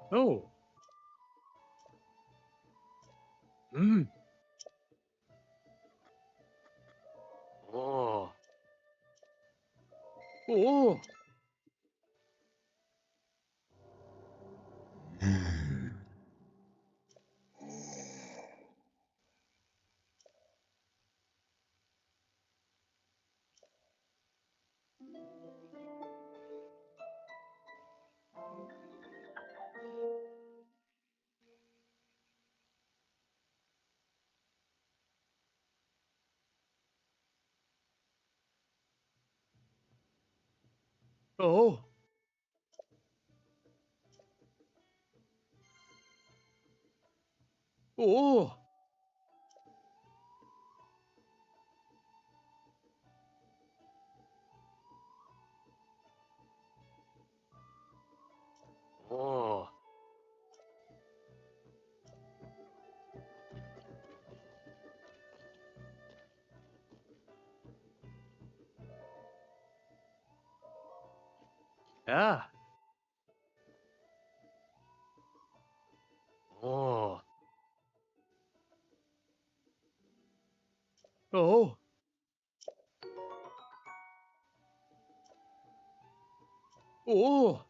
Oh. Oh. Oh. Oh. Oh. Oh. Yeah. Oh. Oh. Oh.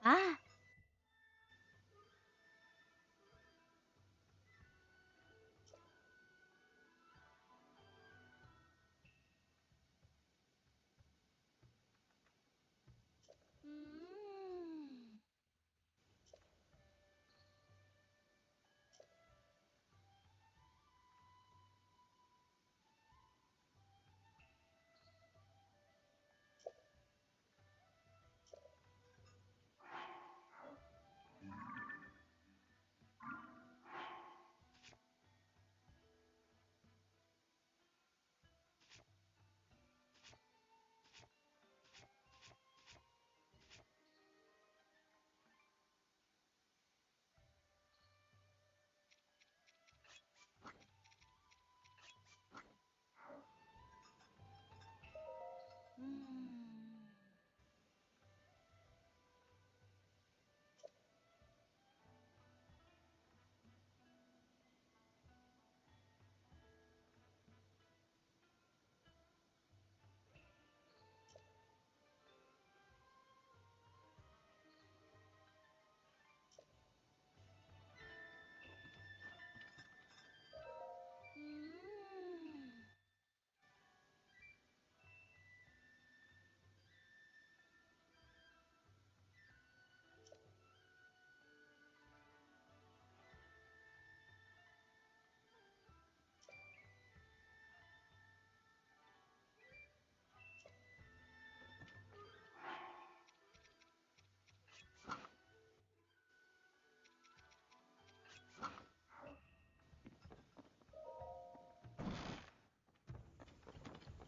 Ah. Mm.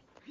Mm.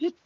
Mm.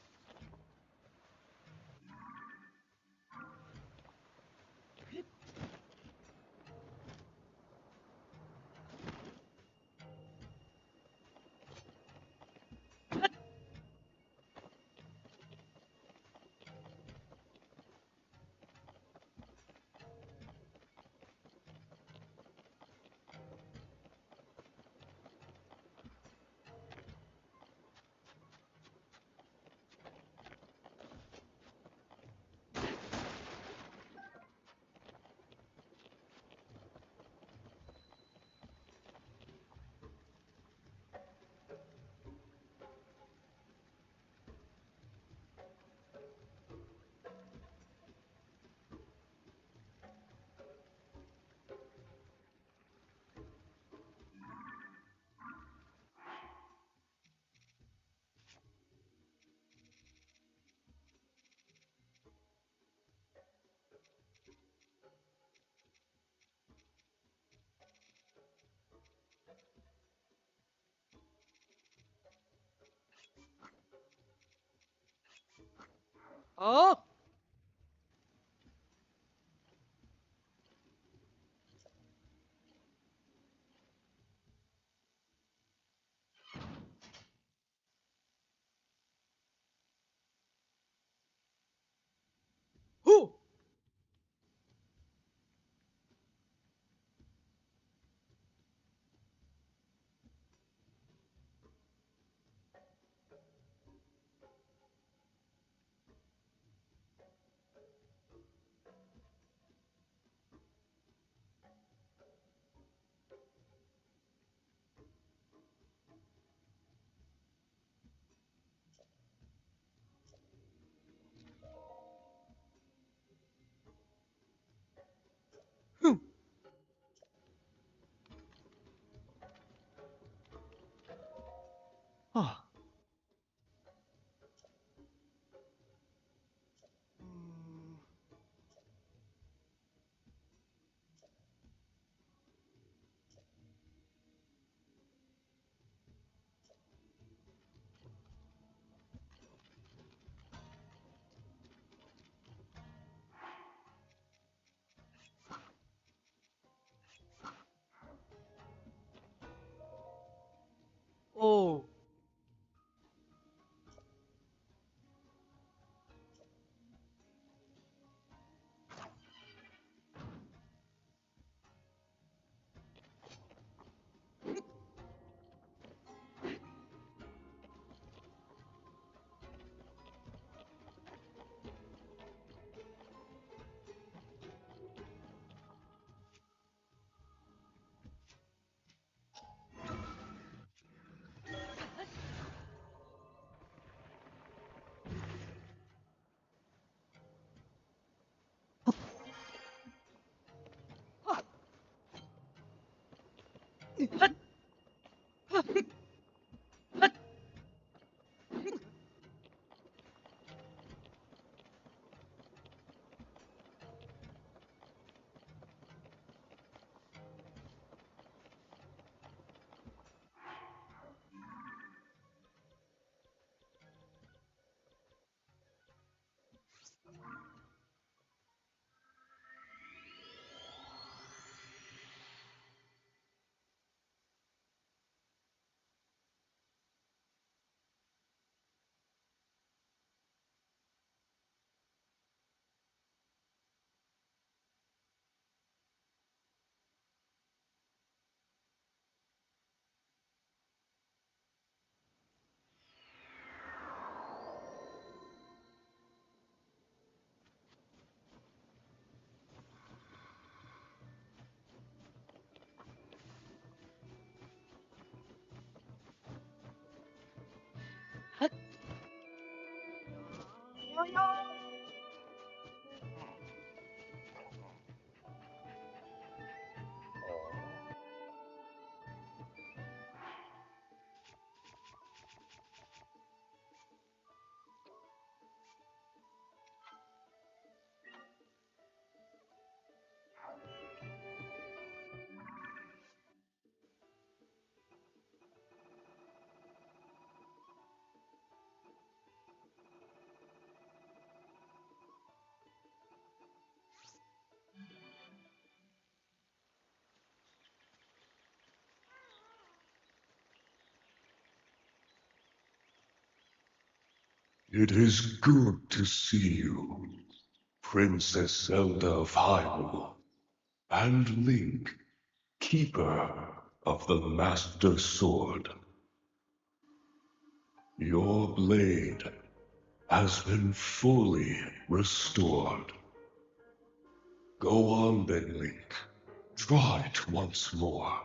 Oh. Who? It is good to see you, Princess Zelda of Hyrule, and Link, Keeper of the Master Sword. Your blade has been fully restored. Go on then, Link. Try it once more.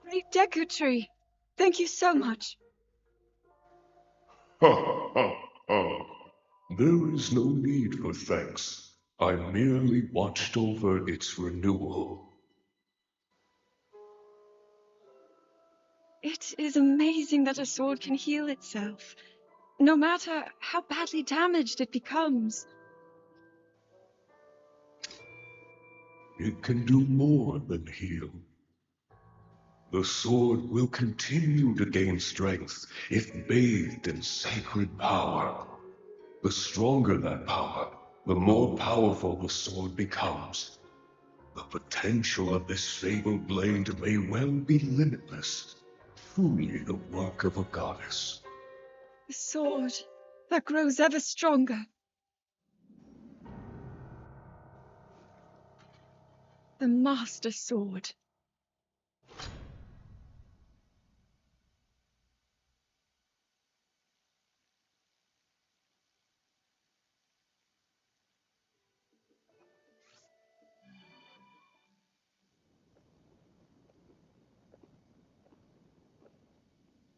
Great Deku Tree! Thank you so much. Ha ha ha. There is no need for thanks. I merely watched over its renewal. It is amazing that a sword can heal itself, no matter how badly damaged it becomes. It can do more than heal. The sword will continue to gain strength if bathed in sacred power. The stronger that power, the more powerful the sword becomes. The potential of this fabled blade may well be limitless. Truly the work of a goddess. A sword that grows ever stronger. The Master Sword.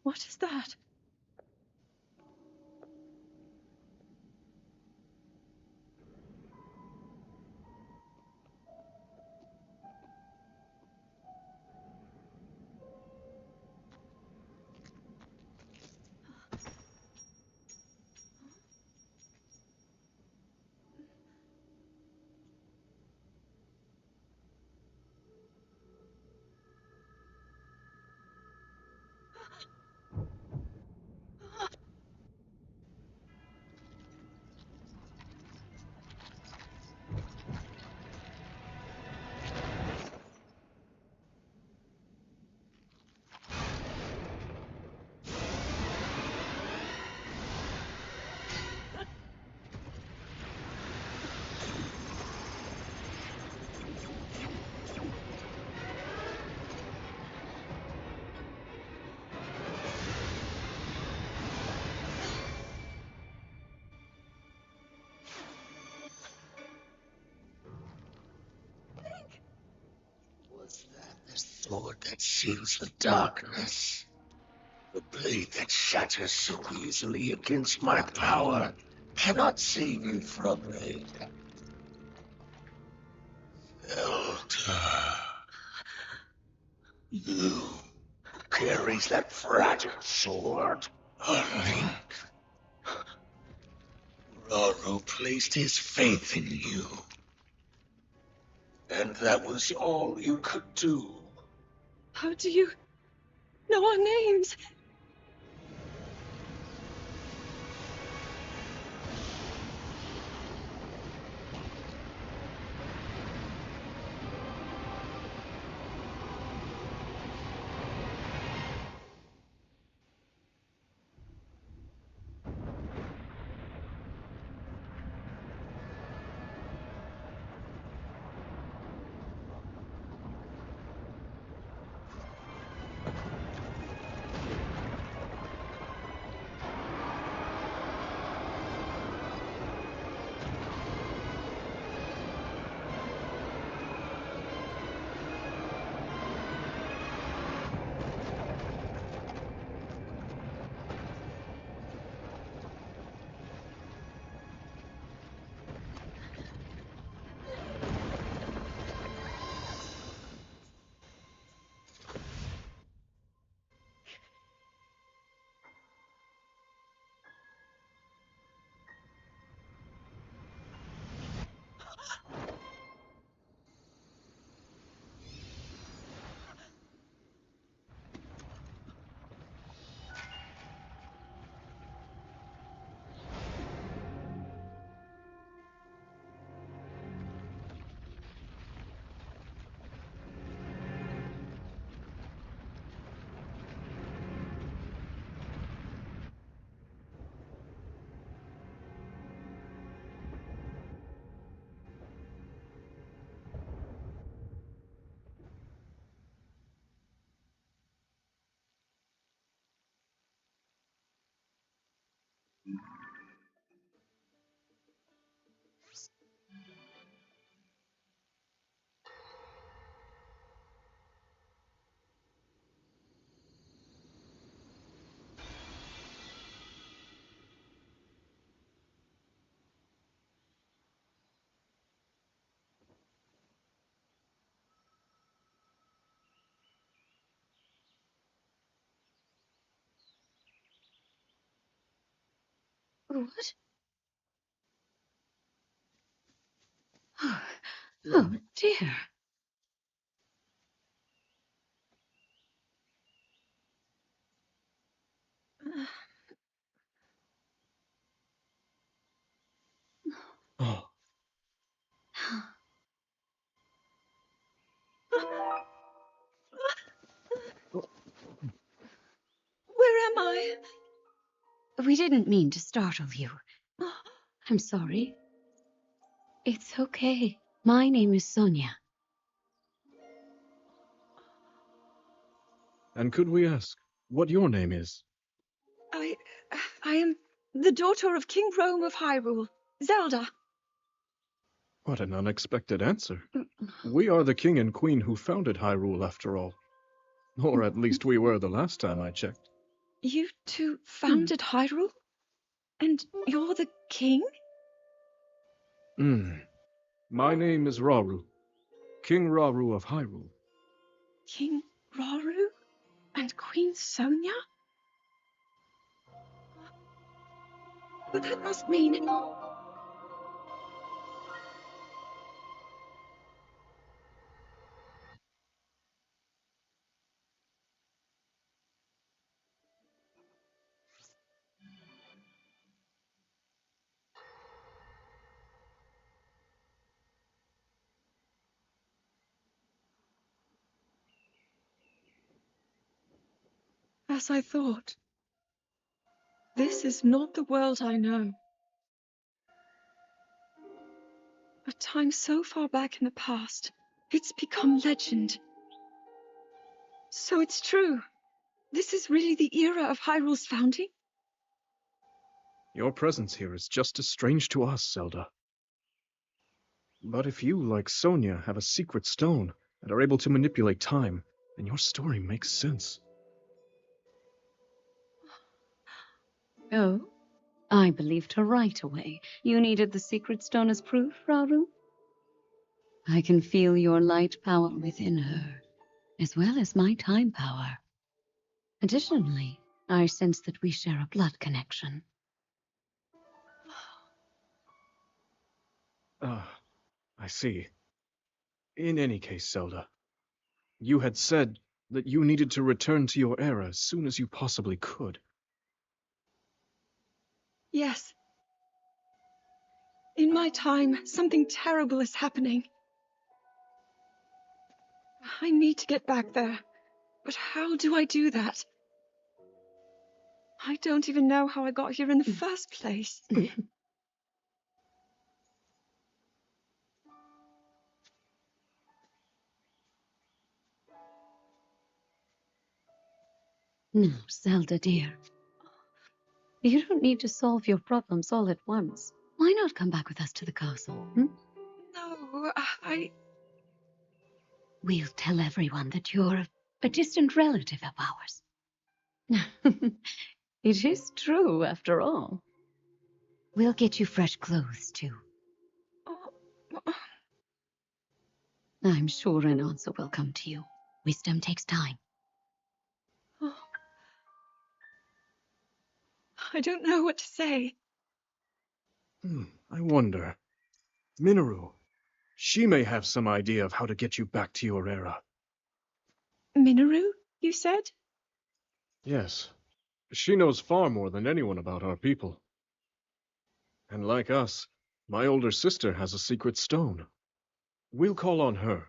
What is that? Was that the sword that seals the darkness? The blade that shatters so easily against my power cannot save you from me. Zelda, you who carries that fragile sword, a link. Raru placed his faith in you, and that was all you could do. How do you know our names? What? Oh dear. Oh, Where am I? We didn't mean to startle you. I'm sorry. It's okay. My name is Sonia. and could we ask what your name is? I am the daughter of King Rome of Hyrule, Zelda. What an unexpected answer. We are the king and queen who founded Hyrule, after all. Or at least we were the last time I checked. You two founded Hyrule? And you're the king? My name is Raru, King Raru of Hyrule. King Raru? And Queen Sonia? But that must mean... As I thought. This is not the world I know. A time so far back in the past, it's become legend. So it's true. This is really the era of Hyrule's founding? Your presence here is just as strange to us, Zelda. But if you, like Sonia, have a secret stone and are able to manipulate time, then your story makes sense. Oh? I believed her right away. You needed the secret stone as proof, Rauru? I can feel your light power within her, as well as my time power. Additionally, I sense that we share a blood connection. Ah, I see. In any case, Zelda, you had said that you needed to return to your era as soon as you possibly could. Yes. In my time, something terrible is happening. I need to get back there. But how do I do that? I don't even know how I got here in the first place. Now, Zelda dear, you don't need to solve your problems all at once. Why not come back with us to the castle? No, We'll tell everyone that you're a distant relative of ours. It is true, after all. We'll get you fresh clothes, too. Oh, I'm sure an answer will come to you. Wisdom takes time. oh. I don't know what to say. I wonder. Minoru, she may have some idea of how to get you back to your era. Minoru, you said? Yes, she knows far more than anyone about our people. And like us, my older sister has a secret stone. We'll call on her.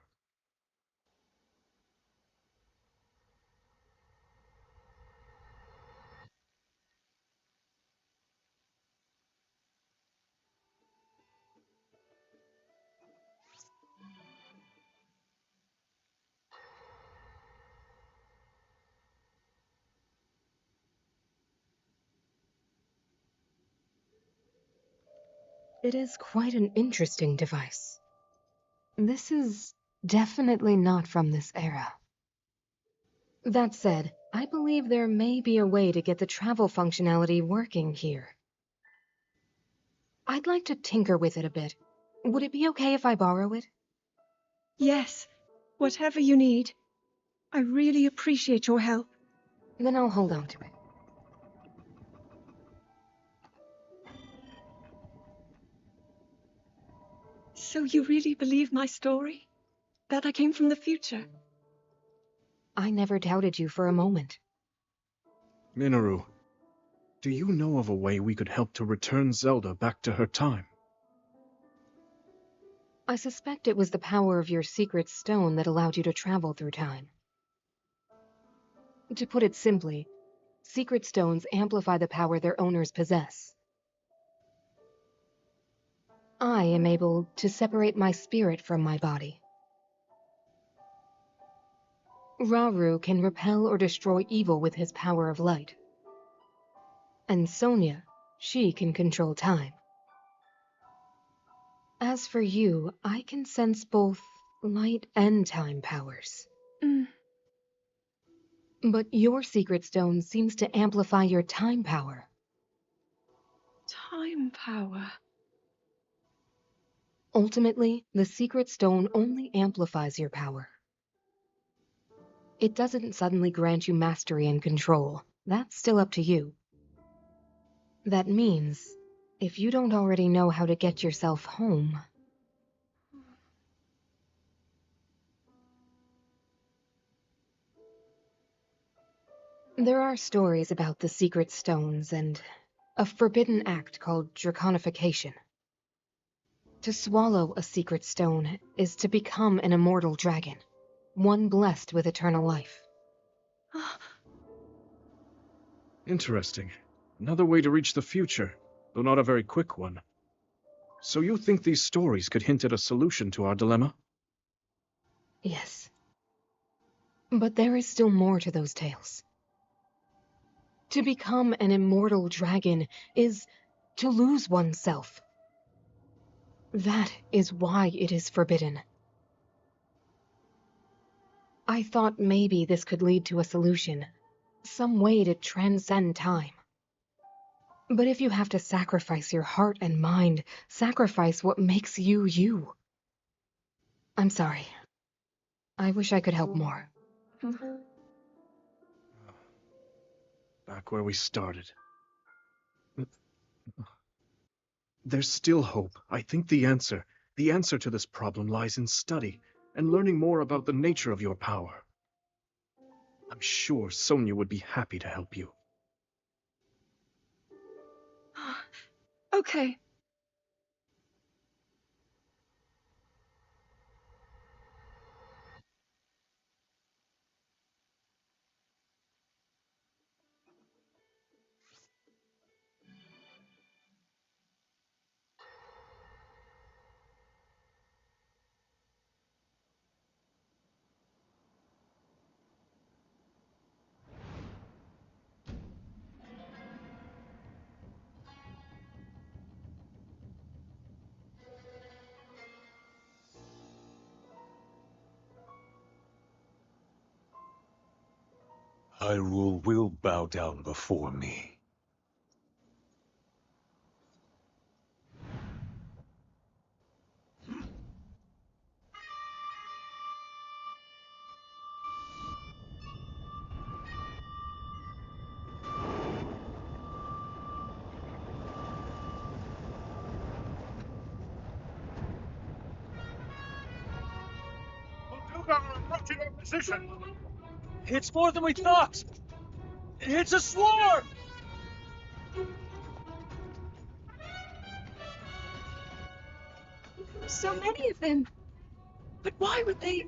It is quite an interesting device. This is definitely not from this era. That said, I believe there may be a way to get the travel functionality working here. I'd like to tinker with it a bit. Would it be okay if I borrow it? Yes. Whatever you need. I really appreciate your help. Then I'll hold on to it. So you really believe my story? That I came from the future? I never doubted you for a moment. Minoru, do you know of a way we could help to return Zelda back to her time? I suspect it was the power of your secret stone that allowed you to travel through time. To put it simply, secret stones amplify the power their owners possess. I am able to separate my spirit from my body. Rauru can repel or destroy evil with his power of light. And Sonia, she can control time. As for you, I can sense both light and time powers. But your secret stone seems to amplify your time power. Time power. Ultimately, the secret stone only amplifies your power. It doesn't suddenly grant you mastery and control. That's still up to you. That means, if you don't already know how to get yourself home... There are stories about the secret stones and a forbidden act called draconification. To swallow a secret stone is to become an immortal dragon, one blessed with eternal life. Interesting. Another way to reach the future, though not a very quick one. So you think these stories could hint at a solution to our dilemma? Yes. But there is still more to those tales. To become an immortal dragon is to lose oneself. That is why it is forbidden. I thought maybe this could lead to a solution, some way to transcend time. But if you have to sacrifice your heart and mind, sacrifice what makes you you. I'm sorry. I wish I could help more. Back where we started. There's still hope. I think the answer to this problem lies in study and learning more about the nature of your power. I'm sure Sonia would be happy to help you. Okay. Hyrule will bow down before me. It's more than we thought! It's a swarm! So many of them. But why would they?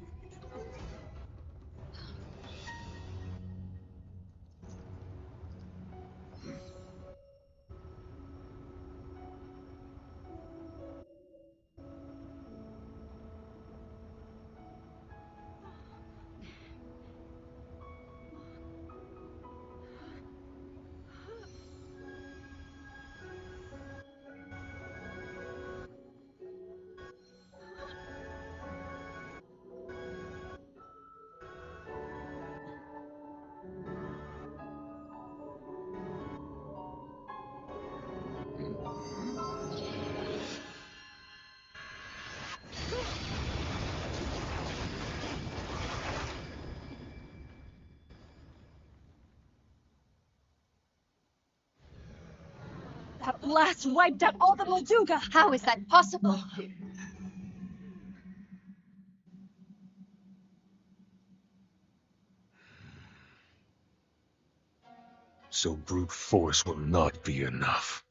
That blast wiped out all the Molduga! How is that possible? So brute force will not be enough.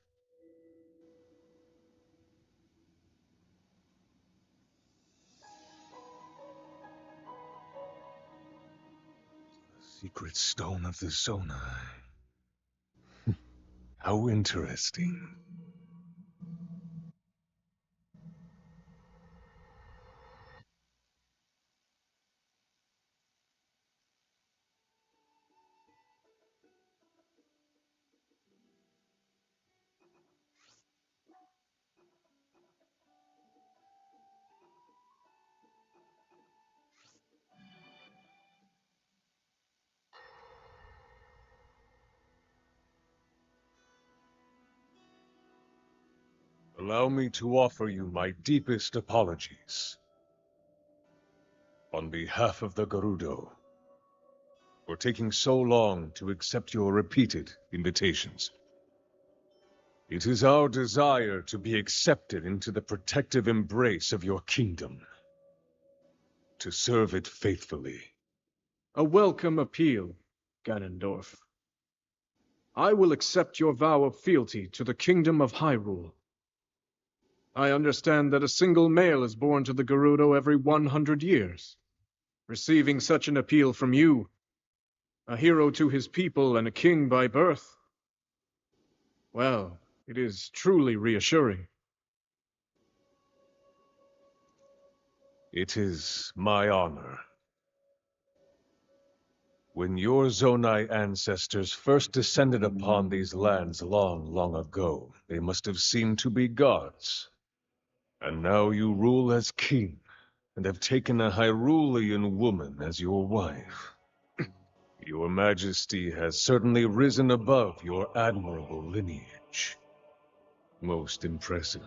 The secret stone of the Zonai. How interesting. Allow me to offer you my deepest apologies. On behalf of the Gerudo, for taking so long to accept your repeated invitations. It is our desire to be accepted into the protective embrace of your kingdom, to serve it faithfully. A welcome appeal, Ganondorf. I will accept your vow of fealty to the kingdom of Hyrule. I understand that a single male is born to the Gerudo every 100 years. Receiving such an appeal from you, a hero to his people and a king by birth, well, it is truly reassuring. It is my honor. When your Zonai ancestors first descended upon these lands long, long ago, they must have seemed to be gods. And now you rule as king, and have taken a Hyrulean woman as your wife. Your Majesty has certainly risen above your admirable lineage. courage. Most impressive.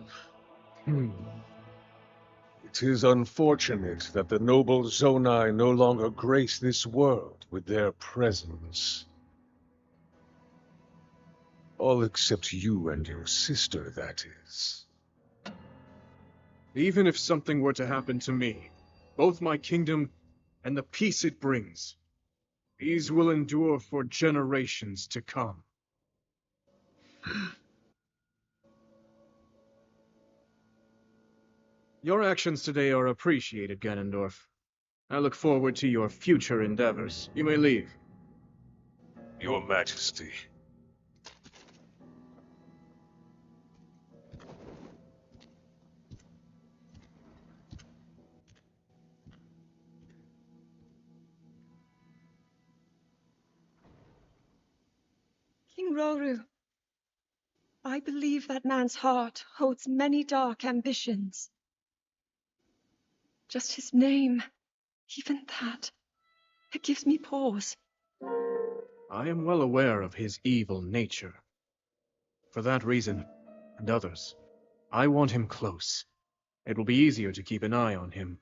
It is unfortunate that the noble Zonai no longer grace this world with their presence. All except you and your sister, that is. Even if something were to happen to me, both my kingdom and the peace it brings, these will endure for generations to come. Your actions today are appreciated, Ganondorf. I look forward to your future endeavors. You may leave. Your Majesty. King Roru, I believe that man's heart holds many dark ambitions. Just his name, even that, it gives me pause. I am well aware of his evil nature. For that reason, and others, I want him close. It will be easier to keep an eye on him.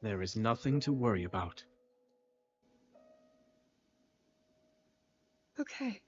There is nothing to worry about. Okay.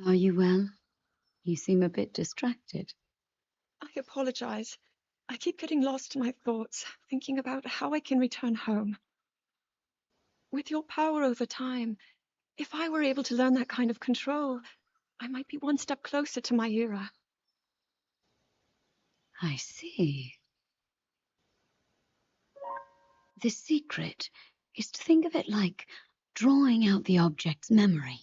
Are you well? You seem a bit distracted. I apologize. I keep getting lost in my thoughts, thinking about how I can return home. With your power over time, if I were able to learn that kind of control, I might be one step closer to my era. I see. The secret is to think of it like drawing out the object's memory.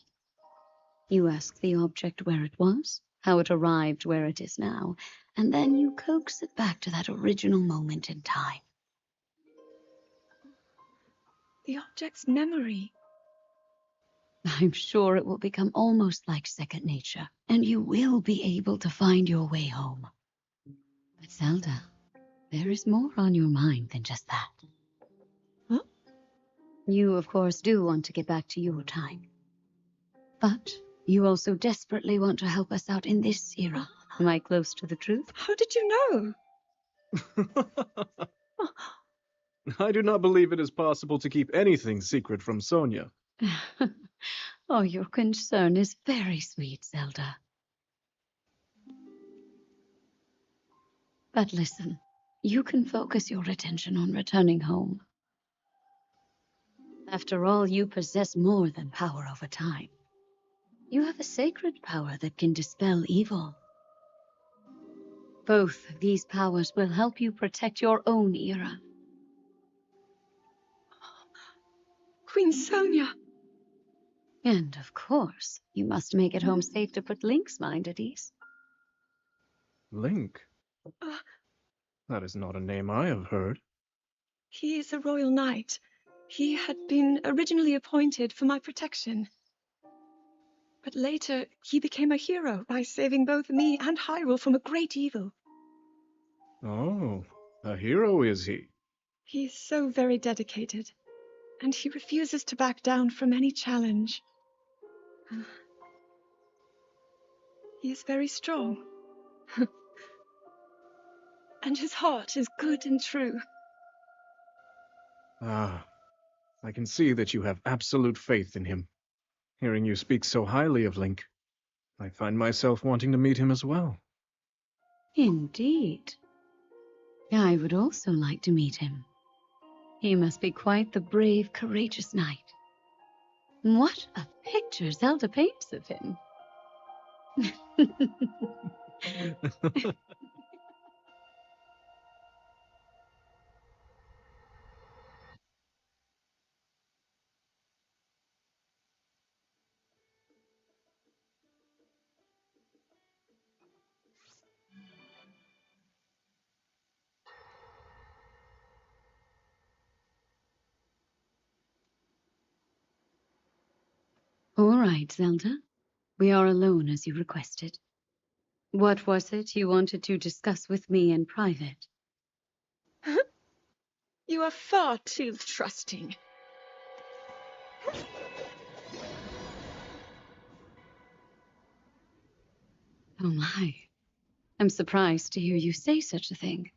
You ask the object where it was, how it arrived where it is now, and then you coax it back to that original moment in time. The object's memory. I'm sure it will become almost like second nature, and you will be able to find your way home. But Zelda, there is more on your mind than just that. Huh? You, of course, do want to get back to your time. But you also desperately want to help us out in this era. Am I close to the truth? How did you know? I do not believe it is possible to keep anything secret from Sonia. Oh, your concern is very sweet, Zelda. But listen, you can focus your attention on returning home. After all, you possess more than power over time. You have a sacred power that can dispel evil. Both of these powers will help you protect your own era. Queen Sonia! And of course, you must make it home safe to put Link's mind at ease. Link? That is not a name I have heard. He is a royal knight. He had been originally appointed for my protection. But later, he became a hero by saving both me and Hyrule from a great evil. Oh, a hero is he? He is so very dedicated, and he refuses to back down from any challenge. He is very strong. And his heart is good and true. Ah, I can see that you have absolute faith in him. Hearing you speak so highly of Link, I find myself wanting to meet him as well. Indeed. I would also like to meet him. He must be quite the brave, courageous knight. What a picture Zelda paints of him. All right, Zelda. We are alone as you requested. What was it you wanted to discuss with me in private? You are far too trusting. Oh my. I'm surprised to hear you say such a thing.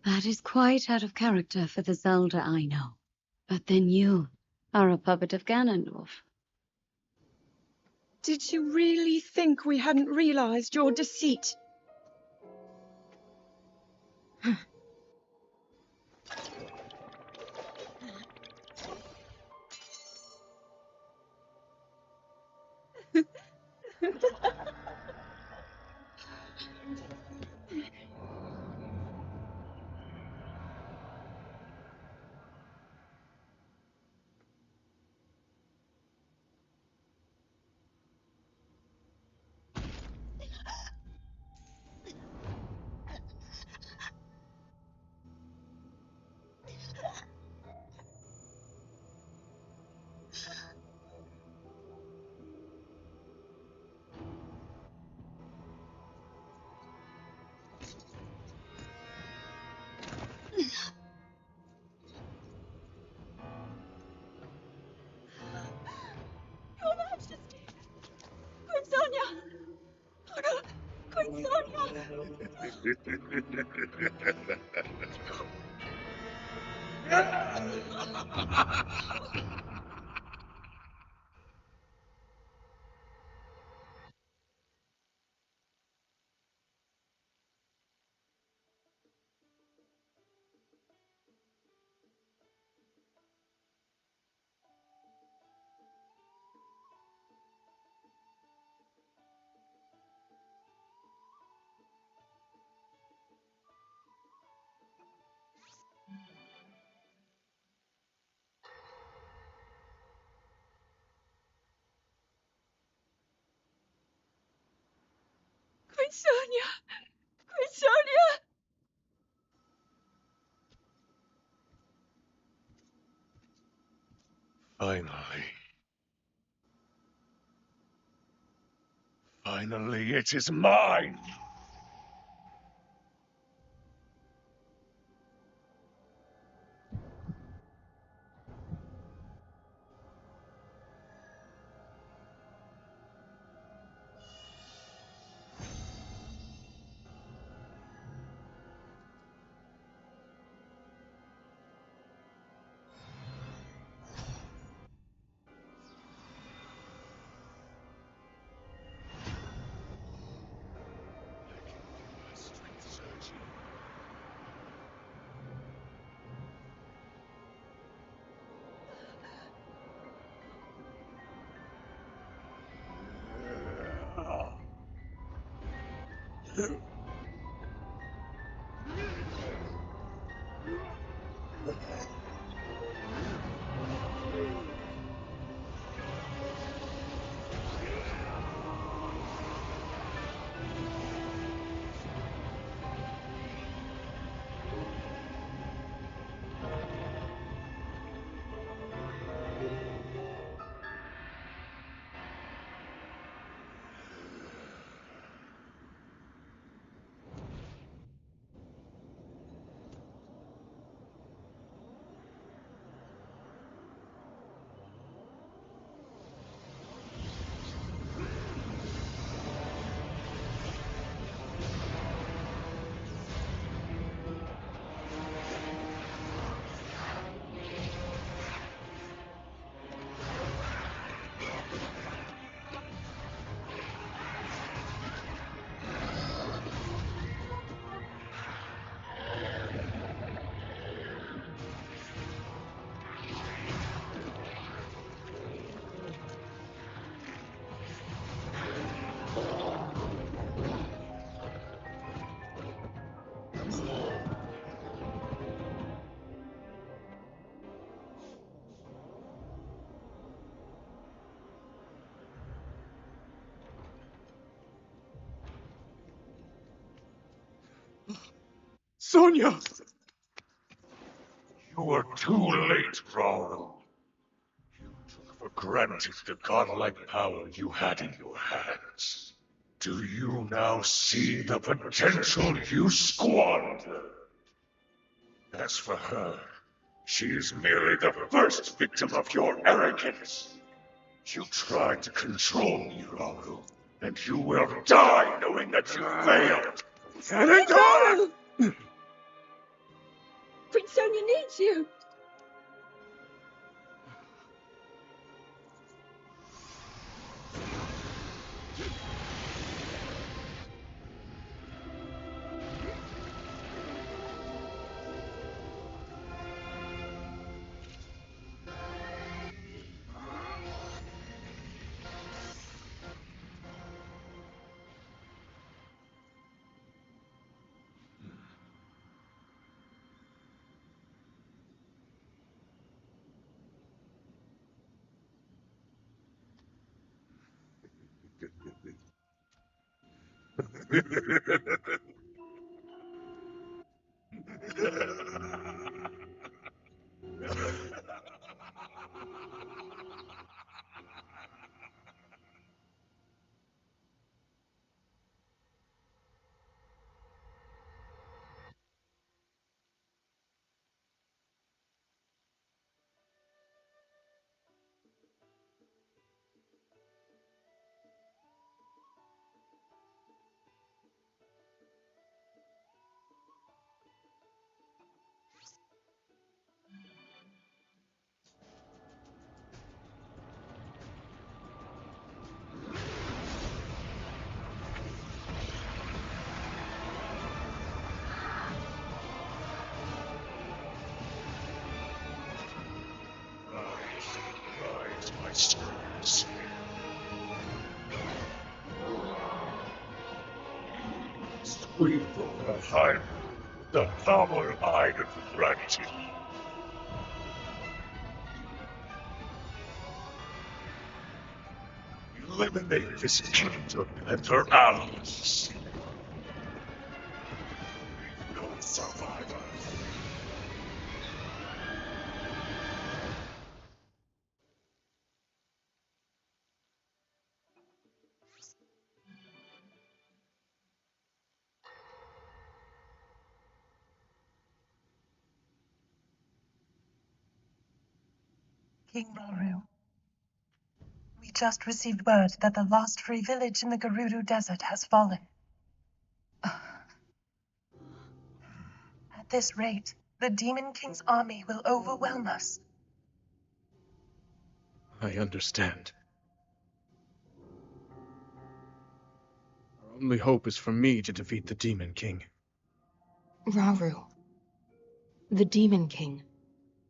That is quite out of character for the Zelda I know. But then you are a puppet of Ganondorf. Did you really think we hadn't realized your deceit? Your Majesty! Queen Sonia! Oh no! Queen Sonia! Queen Sonia! Queen Sonia! Finally. Finally, it is mine! Sonia! You are too late, Raul. You took for granted the godlike power you had in your hands. Do you now see the potential you squandered? As for her, she is merely the first victim of your arrogance. You tried to control me, Raul, and you will die knowing that you failed. Anatol! Prince Sonia needs you. Rise, my sons. Free from the high, the power I have granted. Eliminate this kingdom and her allies. No survivors. King Rauru, we just received word that the last free village in the Gerudo Desert has fallen. At this rate, the Demon King's army will overwhelm us. I understand. Our only hope is for me to defeat the Demon King. Rauru, the Demon King,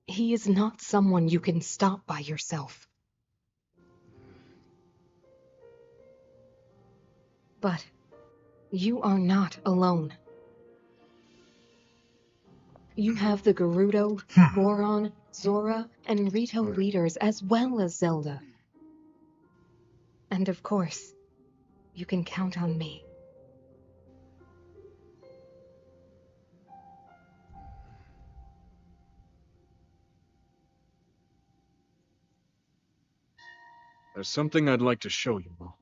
he is not someone you can stop by yourself. But you are not alone. You have the Gerudo, Goron, Zora, and Rito leaders as well as Zelda. And of course, you can count on me. There's something I'd like to show you all.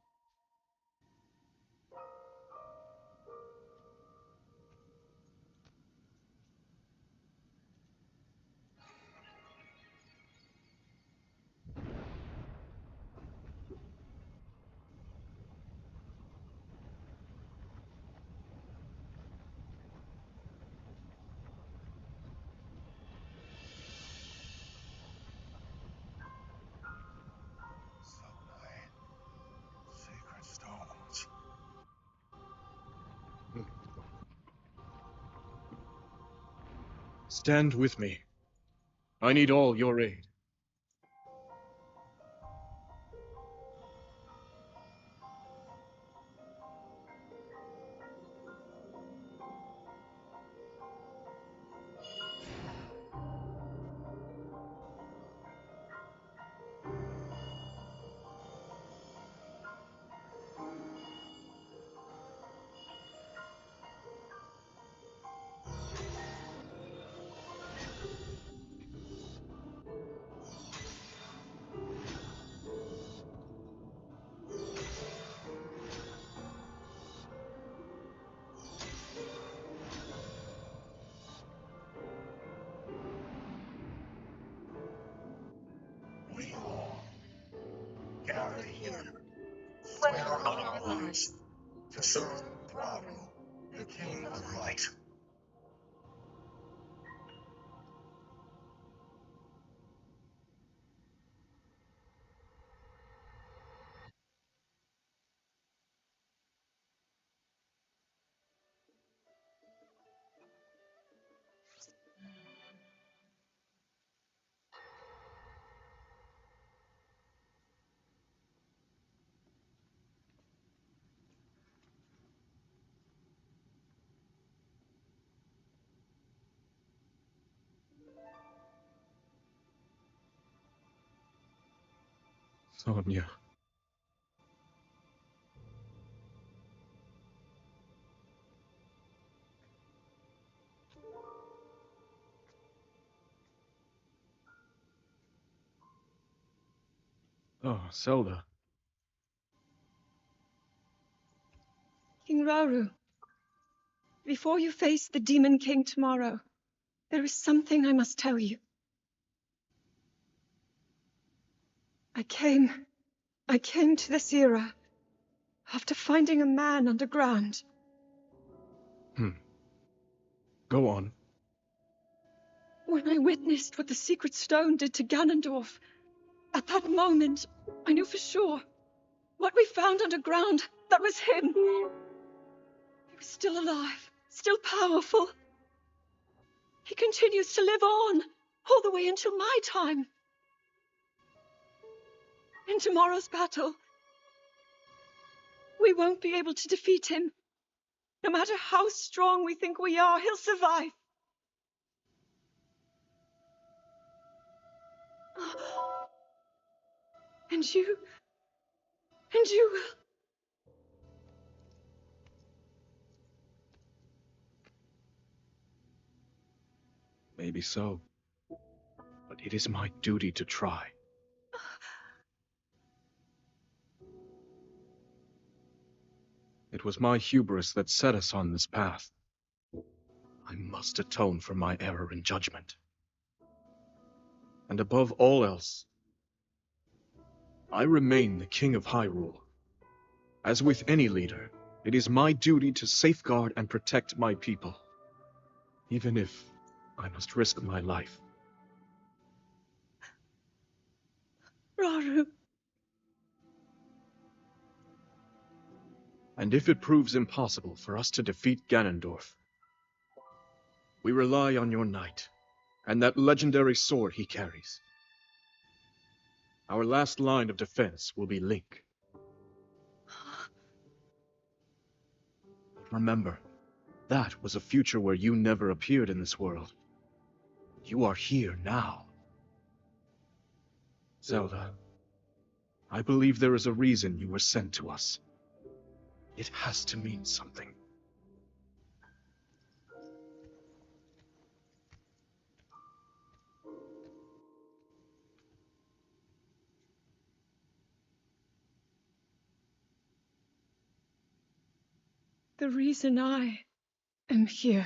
So many sacred stones. Stand with me. I need all your aid. yours to serve Raru, the King of Light. Sonia. Oh, Zelda. King Rauru, before you face the Demon King tomorrow, there is something I must tell you. I came to this era after finding a man underground. Go on. When I witnessed what the Secret Stone did to Ganondorf, at that moment, I knew for sure what we found underground, that was him. He was still alive, still powerful. He continues to live on, all the way until my time. In tomorrow's battle, we won't be able to defeat him. No matter how strong we think we are, he'll survive. And you will. Maybe so. But it is my duty to try. It was my hubris that set us on this path. I must atone for my error in judgment. And above all else, I remain the King of Hyrule. As with any leader, it is my duty to safeguard and protect my people, even if I must risk my life. Rauru. And if it proves impossible for us to defeat Ganondorf, we rely on your knight, and that legendary sword he carries. Our last line of defense will be Link. But remember, that was a future where you never appeared in this world. You are here now. Zelda, I believe there is a reason you were sent to us. It has to mean something. The reason I am here.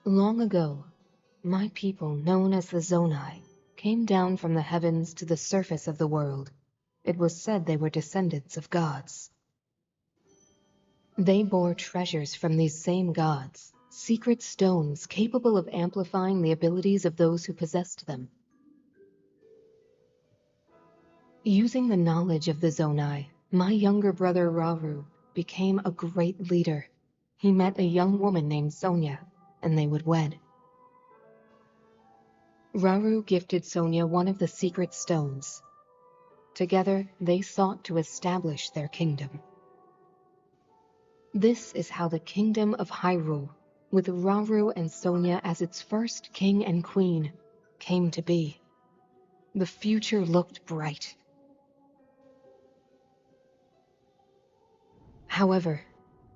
Long ago, my people, known as the Zonai, came down from the heavens to the surface of the world. It was said they were descendants of gods. They bore treasures from these same gods, secret stones capable of amplifying the abilities of those who possessed them. Using the knowledge of the Zonai, my younger brother Rauru became a great leader. He met a young woman named Sonia, and they would wed. Rauru gifted Sonia one of the secret stones. Together, they sought to establish their kingdom. This is how the Kingdom of Hyrule, with Rauru and Sonia as its first king and queen, came to be. The future looked bright. However,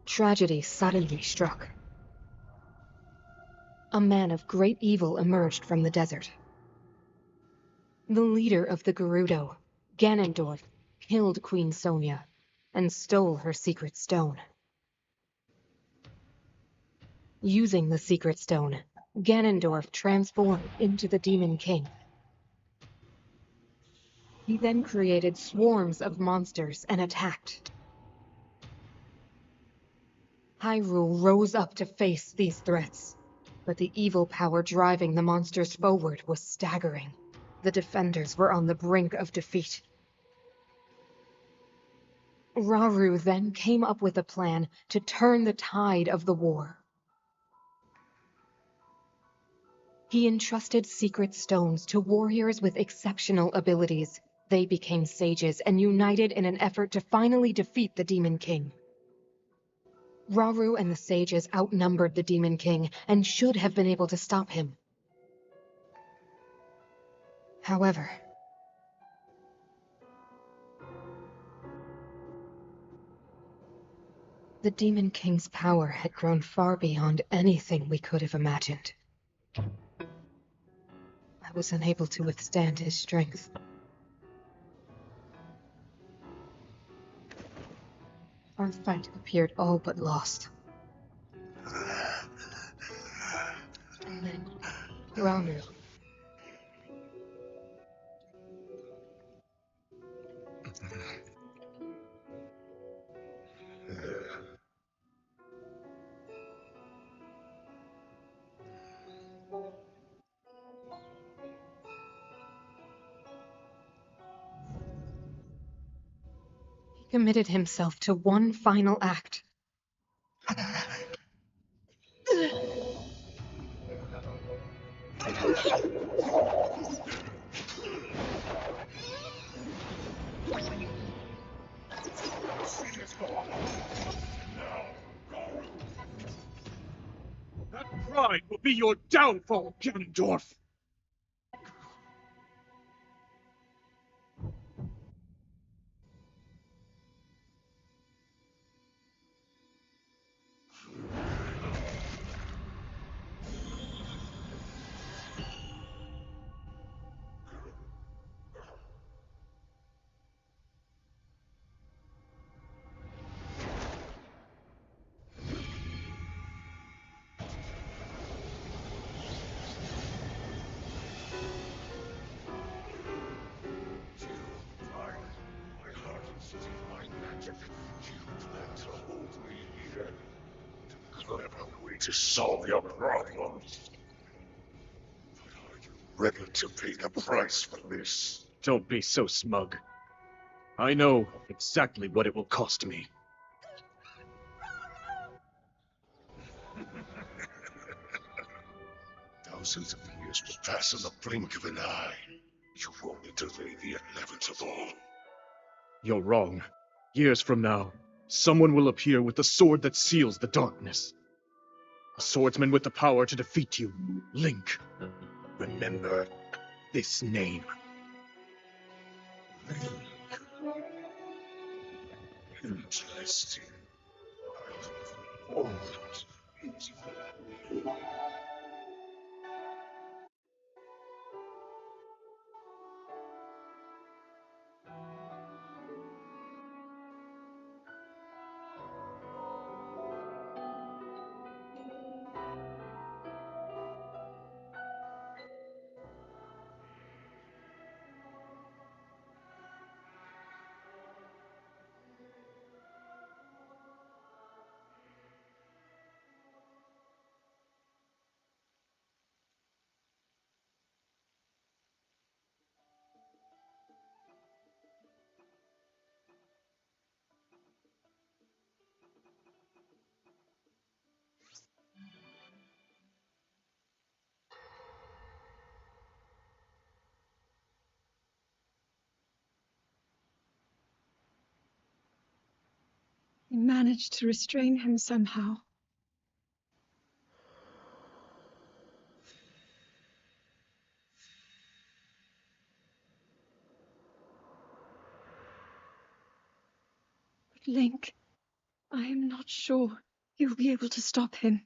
tragedy suddenly struck. A man of great evil emerged from the desert. The leader of the Gerudo, Ganondorf, killed Queen Sonia, and stole her secret stone. Using the secret stone, Ganondorf transformed into the Demon King. He then created swarms of monsters and attacked. Hyrule rose up to face these threats, but the evil power driving the monsters forward was staggering. The defenders were on the brink of defeat. Rauru then came up with a plan to turn the tide of the war. He entrusted secret stones to warriors with exceptional abilities. They became sages and united in an effort to finally defeat the Demon King. Rauru and the sages outnumbered the Demon King and should have been able to stop him. However, the Demon King's power had grown far beyond anything we could have imagined. I was unable to withstand his strength. Our fight appeared all but lost. And then, Rauru. He committed himself to one final act. That pride will be your downfall, Ganondorf! Clever way to solve your problems. But are you ready to pay the price for this? Don't be so smug. I know exactly what it will cost me. Thousands of years will pass in the blink of an eye. You only delay the inevitable. You're wrong. Years from now, someone will appear with the sword that seals the darkness. A swordsman with the power to defeat you, Link. Remember this name. Interesting. I look forward to it. He managed to restrain him somehow. But Link, I am not sure you'll be able to stop him.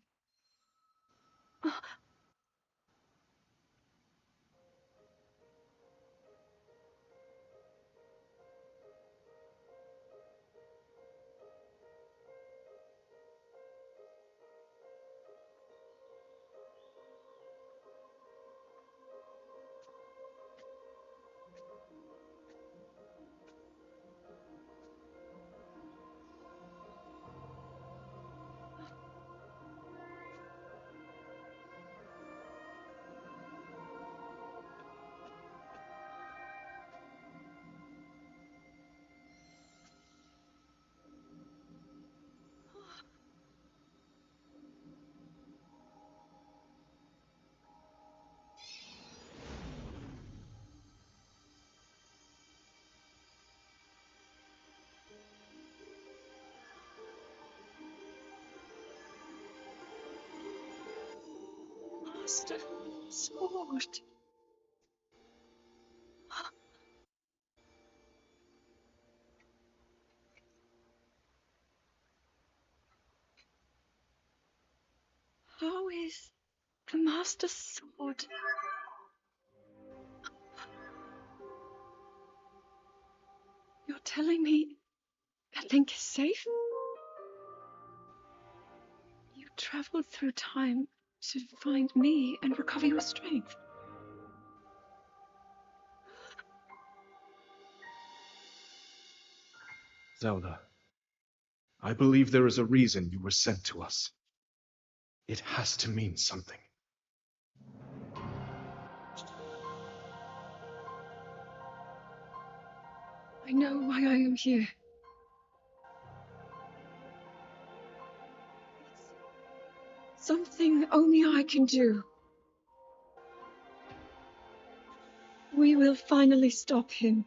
Master Sword. How is the Master Sword? You're telling me that Link is safe? You traveled through time to find me and recover your strength. Zelda, I believe there is a reason you were sent to us. It has to mean something. I know why I am here. It's something only I can do. We will finally stop him.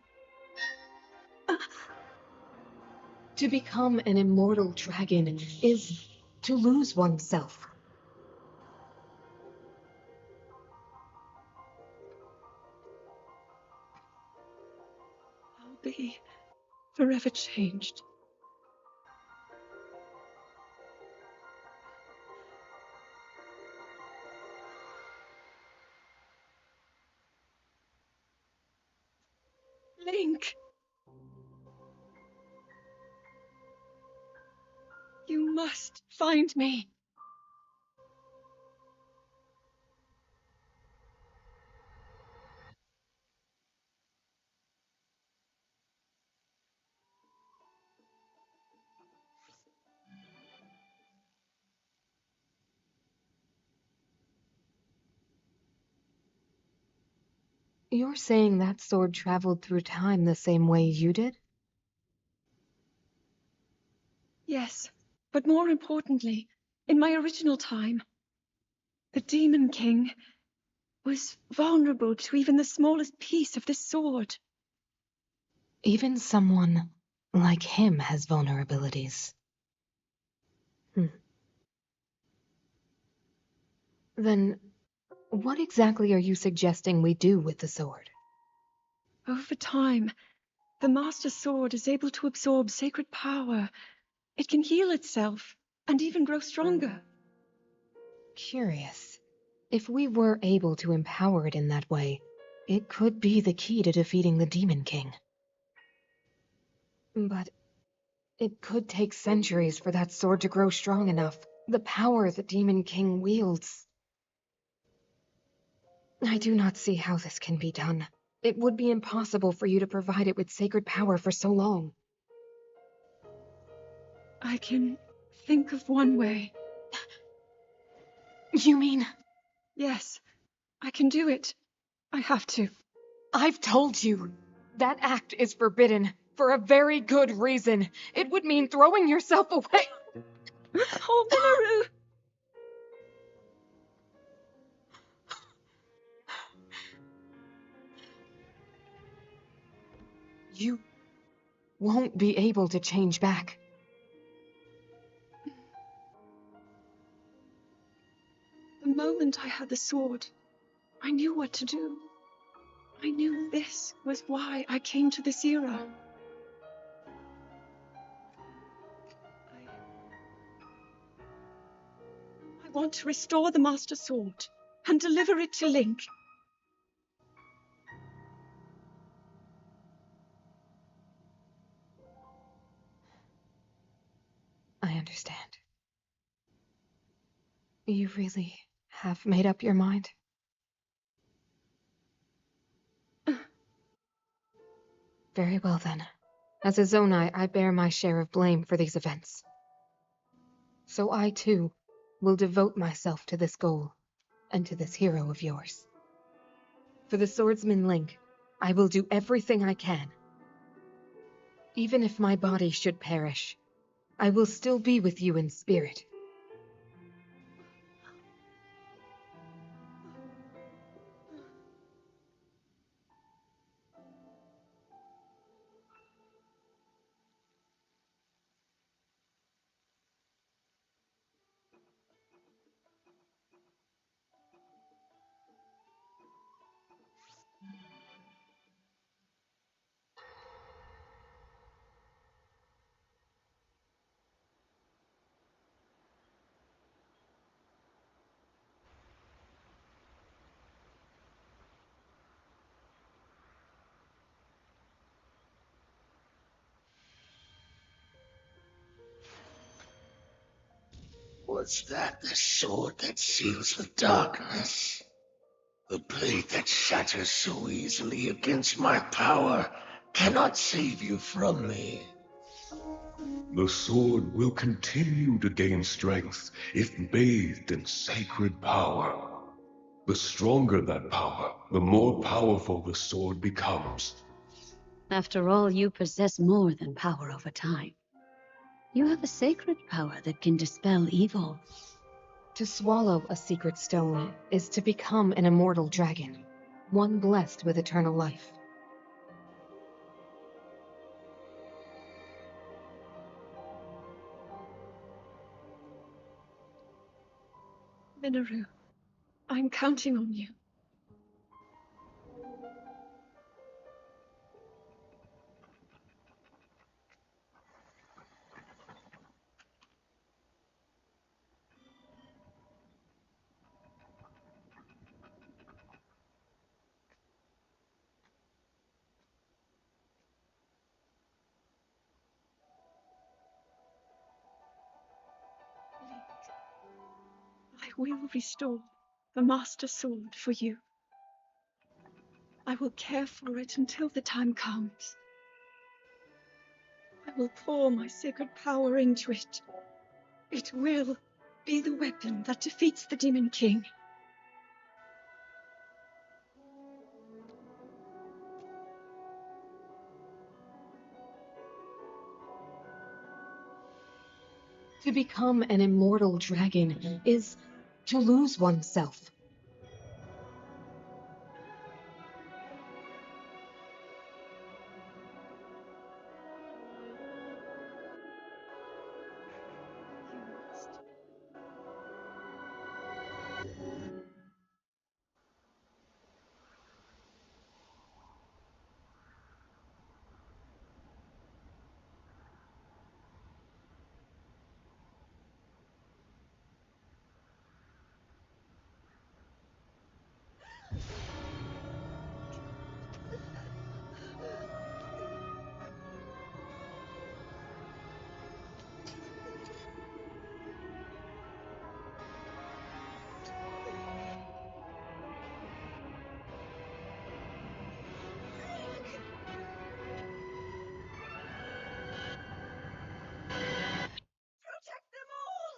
To become an immortal dragon is to lose oneself. I'll be forever changed. Link! You must find me. You're saying that sword traveled through time the same way you did? Yes, but more importantly, in my original time, the Demon King was vulnerable to even the smallest piece of this sword. Even someone like him has vulnerabilities. Then, what exactly are you suggesting we do with the sword? Over time, the Master Sword is able to absorb sacred power. It can heal itself and even grow stronger. Curious. If we were able to empower it in that way, it could be the key to defeating the Demon King. But it could take centuries for that sword to grow strong enough. The power the Demon King wields. I do not see how this can be done. It would be impossible for you to provide it with sacred power for so long. I can think of one way. You mean? Yes, I can do it. I have to. I've told you. That act is forbidden for a very good reason. It would mean throwing yourself away. Oh, Milaru! You won't be able to change back. The moment I had the sword, I knew what to do. I knew this was why I came to this era. I want to restore the Master Sword and deliver it to Link. I understand. You really have made up your mind? Very well then. As a Zonai, I bear my share of blame for these events. So I, too, will devote myself to this goal, and to this hero of yours. For the swordsman Link, I will do everything I can. Even if my body should perish, I will still be with you in spirit. Was that the sword that seals the darkness? The blade that shatters so easily against my power cannot save you from me. The sword will continue to gain strength if bathed in sacred power. The stronger that power, the more powerful the sword becomes. After all, you possess more than power over time. You have a sacred power that can dispel evil. To swallow a secret stone is to become an immortal dragon, one blessed with eternal life. Minoru, I'm counting on you. I will restore the Master Sword for you. I will care for it until the time comes. I will pour my sacred power into it. It will be the weapon that defeats the Demon King. To become an immortal dragon is to lose oneself. You must. Protect them all!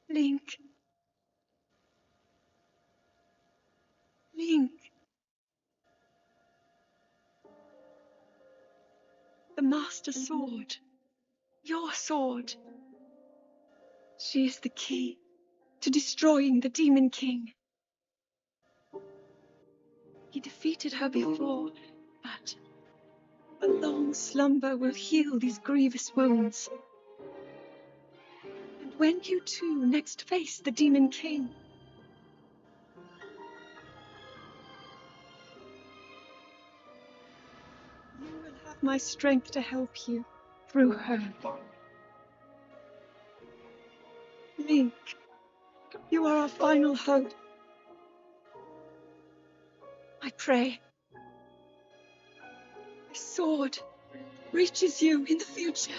Link. Link. The Master Sword. Your sword. She is the key to destroying the Demon King. He defeated her before, but a long slumber will heal these grievous wounds. And when you two next face the Demon King, you will have my strength to help you through her. Link, you are our final hope. I pray my sword reaches you in the future.